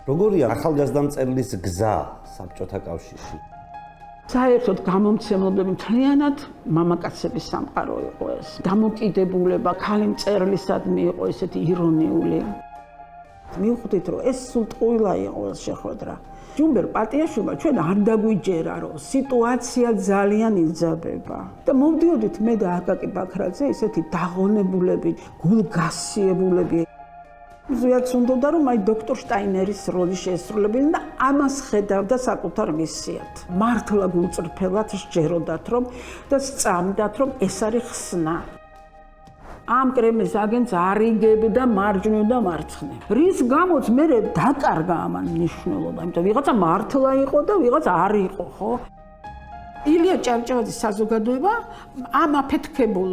როგორია ახალგაზრდამწერლის გზა საბჭოთა კავშირში? საერთოდ გამომცემლობები მთლიანად მამაკაცების სამყარო იყო ეს. დამოკიდებულება ქალი მწერლისადმი იყო ესეთი ირონიული. მივხვდით, რომ ეს სულ ტყუილა იყო ეს შეხვედრა. ჯუმბერ პატიაშვილმა ჩვენ არ დაგვიჯერა, რომ სიტუაცია ძალიან იძაბება. და მოვდიოდით მე და აკაკი ბაქრაძე ისეთი დაღონებულები, გულგასიებულები. ზუსტად უნდა რომ აი დოქტორ შტაინერის როლი შეესრულებინა და ამას ხედავდა საკუთარ მისიად. მართლა გულწრფელად სჯეროდათ რომ და სწამდათ რომ ეს არის ხსნა. ამ კრემლის აგენტს არიგებდა მარჯვნივ და მარცხნივ. რის გამოც მე დაკარგა ამან მნიშვნელობა, იმიტომ ვიღაცა მართლა იყო და ვიღაცა არ იყო, ხო? ილია ჭავჭავაძის საზოგადოება ამ აფეთქებულ,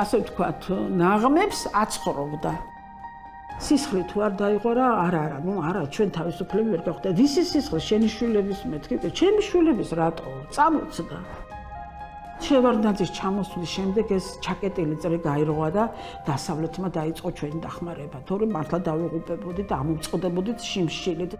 ასე ვთქვათ, ნაღმებს აცხოვრობდა. სისხლი თუ არ დაიღო რა, არა, არა, ჩვენ თავისუფლები ვერ გავხდეთ. ვისი სისხლი? შენი შვილების მეთქი, ჩემი შვილების რატო? წამოწდა. შევარდნაძის ჩამოსვლის შემდეგ ეს ჩაკეტილი წრე გაირღვა და დასავლეთმა დაიწყო ჩვენი დახმარება. თორემ მართლა დავიღუპებოდით და ამოვწყდებოდით შიმშილით.